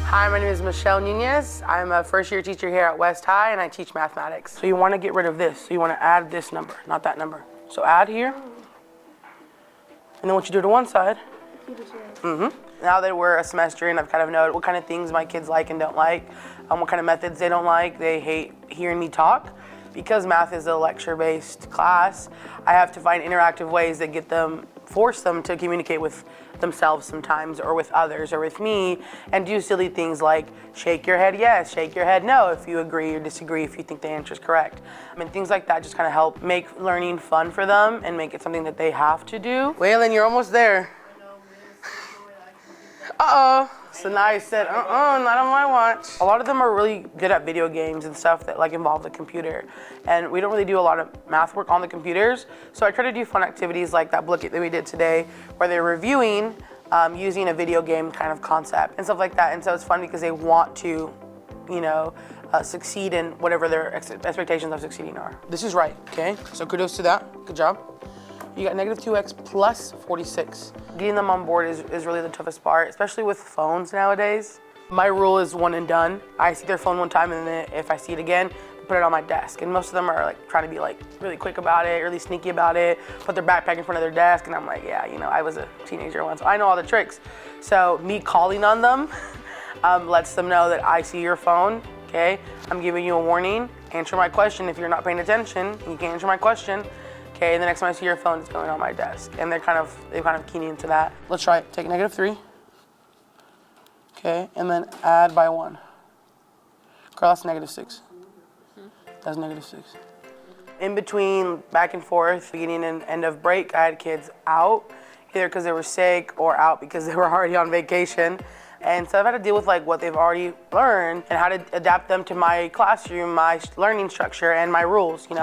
Hi, my name is Michelle Nuñez. I'm a first-year teacher here at West High, and I teach mathematics. So you want to get rid of this. So you want to add this number, not that number. So add here. And then what you do to one side. Now that we're a semester in, I've kind of known what kind of things my kids like and don't like, what kind of methods they don't like. They hate hearing me talk. Because math is a lecture-based class, I have to find interactive ways that force them to communicate with themselves sometimes, or with others, or with me, and do silly things like shake your head yes, shake your head no if you agree or disagree, if you think the answer is correct. Things like that just kind of help make learning fun for them and make it something that they have to do. Waylon, you're almost there. Uh-oh. So now I said, not on my watch. A lot of them are really good at video games and stuff that involve the computer. And we don't really do a lot of math work on the computers. So I try to do fun activities like that book that we did today, where they're reviewing using a video game kind of concept and stuff like that. And so it's fun because they want to, succeed in whatever their expectations of succeeding are. This is right, okay? So kudos to that, good job. You got negative 2x plus 46. Getting them on board is really the toughest part, especially with phones nowadays. My rule is one and done. I see their phone one time, and then if I see it again, I put it on my desk. And most of them are trying to be really quick about it, really sneaky about it, put their backpack in front of their desk, and I'm like, yeah, I was a teenager once, so I know all the tricks. So me calling on them lets them know that I see your phone, okay? I'm giving you a warning. Answer my question. If you're not paying attention, you can't answer my question. Okay, and the next time I see your phone, it's going on my desk. And they're kind of keying into that. Let's try it. Take negative 3. Okay, and then add by 1. Girl, that's negative 6. That's negative 6. In between, back and forth, beginning and end of break, I had kids out, either because they were sick or out because they were already on vacation. And so I've had to deal with what they've already learned and how to adapt them to my classroom, my learning structure, and my rules, And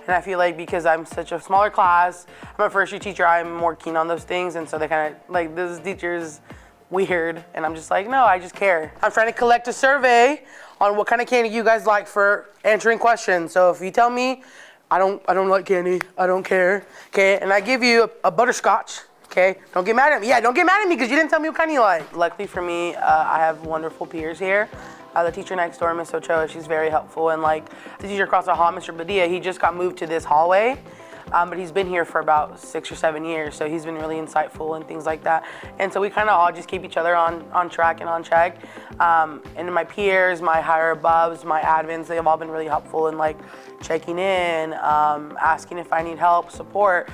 I feel because I'm such a smaller class, I'm a first-year teacher, I'm more keen on those things. And so they kind of this teacher's weird. And I'm just no, I just care. I'm trying to collect a survey on what kind of candy you guys like for answering questions. So if you tell me, I don't like candy, I don't care, okay? And I give you a butterscotch. Okay, don't get mad at me. Yeah, don't get mad at me because you didn't tell me what kind you like. Luckily for me, I have wonderful peers here. The teacher next door, Miss Ochoa, she's very helpful. And the teacher across the hall, Mr. Badia, he just got moved to this hallway. But he's been here for about 6 or 7 years, so he's been really insightful and things like that. And so we kind of all just keep each other on track and on check. And my peers, my higher abovs, my admins, they have all been really helpful in checking in, asking if I need help, support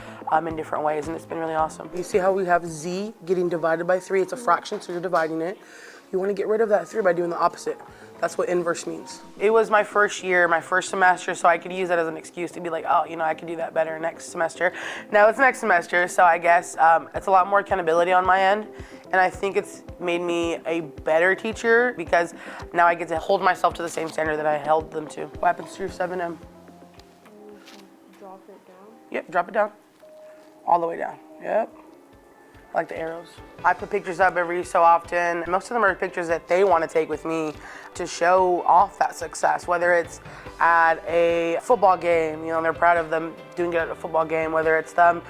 in different ways, and it's been really awesome. You see how we have z getting divided by 3? It's a fraction, so you're dividing it. You want to get rid of that 3 by doing the opposite. That's what inverse means. It was my first year, my first semester, so I could use that as an excuse to be I could do that better next semester. Now it's next semester, so I guess it's a lot more accountability on my end, and I think it's made me a better teacher because now I get to hold myself to the same standard that I held them to. What happens to your 7M? Drop it down? Yep, drop it down. All the way down, yep. I like the arrows. I put pictures up every so often. Most of them are pictures that they want to take with me to show off that success, whether it's at a football game, they're proud of them doing it at a football game, whether it's them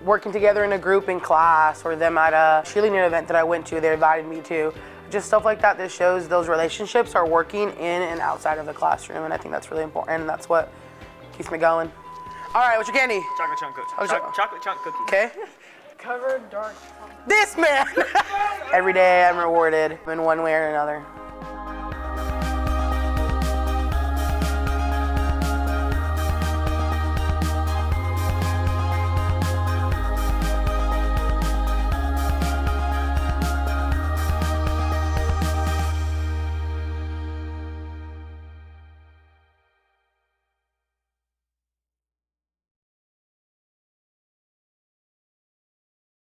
working together in a group in class, or them at a cheerleading event that I went to, they invited me to. Just stuff like that shows those relationships are working in and outside of the classroom, and I think that's really important, and that's what keeps me going. All right, what's your candy? Chocolate chunk cookie. Chocolate chunk cookie. Okay. Covered dark. This man! Every day I'm rewarded in one way or another.